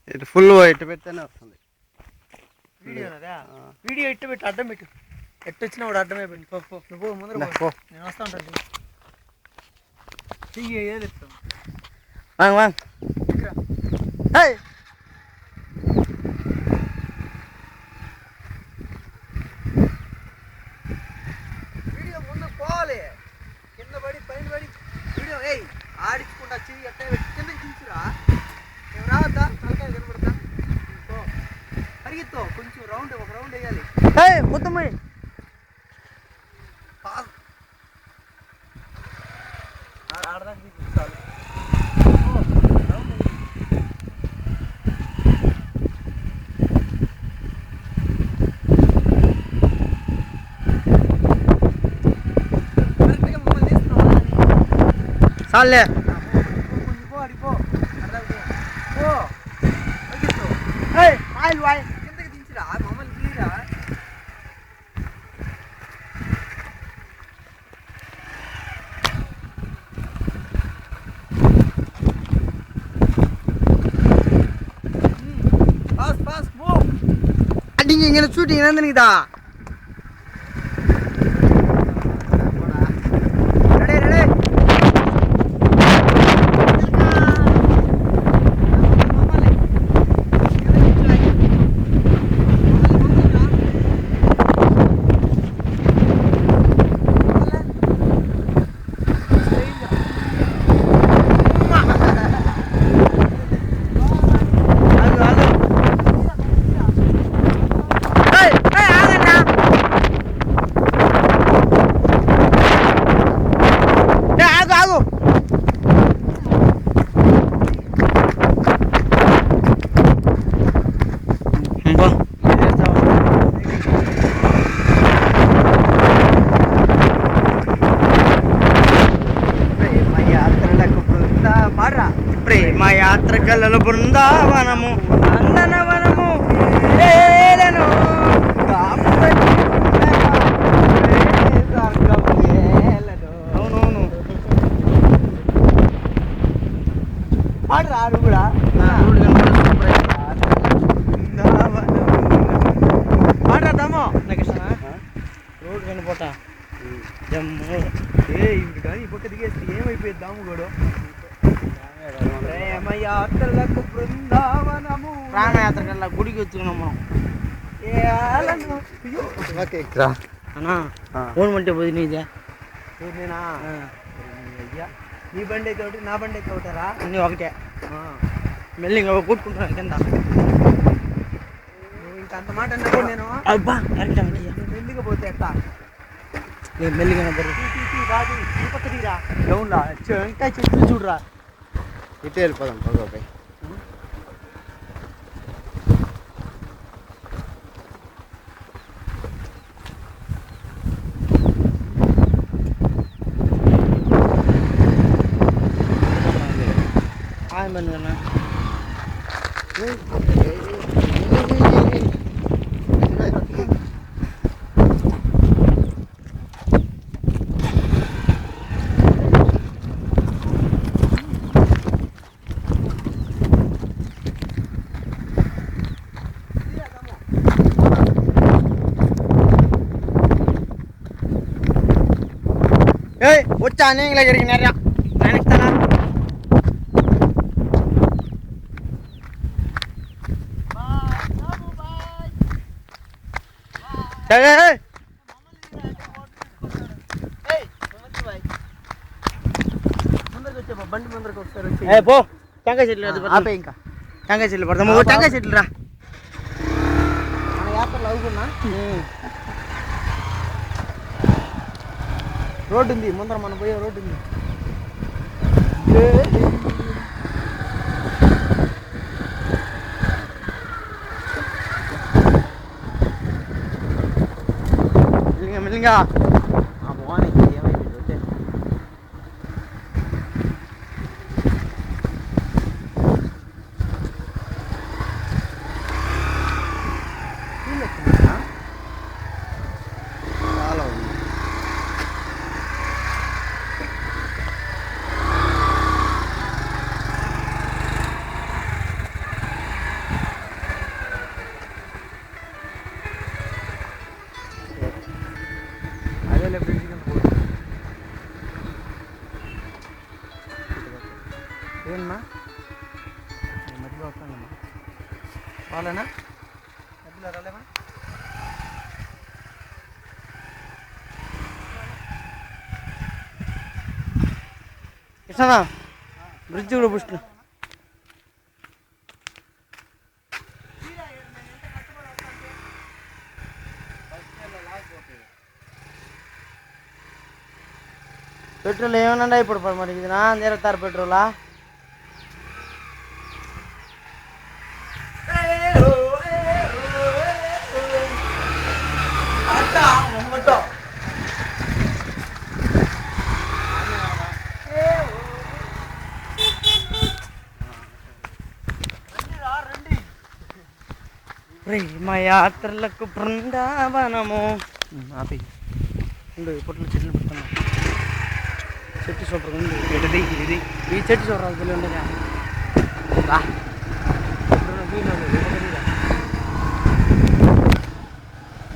ఇటు ఫుల్ ఇటు పెడితేనే వస్తుంది వీడియో ఇట్టు పెట్టి అడ్డం పెట్టు ఎట్టు వచ్చినా కూడా అడ్డమే పెట్టు నువ్వు ముందర నేను వస్తా ఉంటాను ఏది వాంగ్ వాంగ్ వీడియో ముందు పోవాలి కింద పడి పైన పడి వీడియో ఆడించుకుంటా చెయ్యి ఎట్ట కిందకి దించురా నేను రావద్దా తలకాయ కనబడతా పరిగెత్తో కొంచెం రౌండ్ ఒక రౌండ్ వేయాలి మొత్తం ఆడదాకా తీసుకోవాలి చాలే కిందకి దించిరా మమ్మల్ని తీరా അടിങ്ങി ഇങ്ങനെ ഷൂട്ടിങ് എന്താ ప్రేమ యాత్రకల బృందావనము నందనవనము అవునవును పాడరా ఆడు కూడా పాడరా తమ్మో రోడ్డు కనిపోతా జమ్ము ఇప్పుడు కానీ ఈ పక్క దిగేస్తే ఏమైపోయింది దాము కూడా ప్రేమయాత్రలకు బృందావనము రామయాత్రకల్లా గుడికి వచ్చుకున్నాం మనం అన్నా ఫోన్ అంటే పోయి నీదే నేనా అయ్యా నీ బండి అయితే ఒకటి నా బండి అయితే ఒకటారా అన్నీ ఒకటే మెల్లి ఇంకా కూట్టుకుంటున్నాను కింద నువ్వు ఇంకా అంత మాట అన్నా కూడా నేను అబ్బా కరెక్ట్ మెల్లిగా పోతే ఎట్టా నేను మెల్లిగా బాగా తిరుపతి తీరా డౌన్లా ఇంకా చెట్లు చూడరా ఇటే వెళ్ళిపోదాం పగోపై ఆయమన్నా వచ్చా నేను జరిగినారా నేను ఇస్తానా బండి ముందరకు ఒకసారి పో టెంకాయ చెట్లు ఆపే ఇంకా టెంకాయ చెట్లు పడతాము టెంకాయ చెట్లు రా మన యాత్రలో అవుకున్నా రోడ్డు ఉంది ముందర మనం పోయే రోడ్డు ఉంది మెల్లిగా బాగుంది ఏమైంది వచ్చే చాలా ఉంది ఏమన్నా మధ్యలో వస్తానమ్మా వాళ్ళనా మధ్యలో రాలేమా కృష్ణనా బ్రిడ్జ్ కూడా పుష్టి పెట్రోల్ ఏమన్నా ఇప్పుడు మరి ఇది నా తిరుగుతారు పెట్రోలా ప్రేమయాత్రలకు బృందావనము ఆపి ఉండు ఇప్పట్లో చెట్లు పెడుతున్నా చెట్టు సూపర్ ఉంది ఇది ఈ చెట్టు చూడరాదు ఉండగా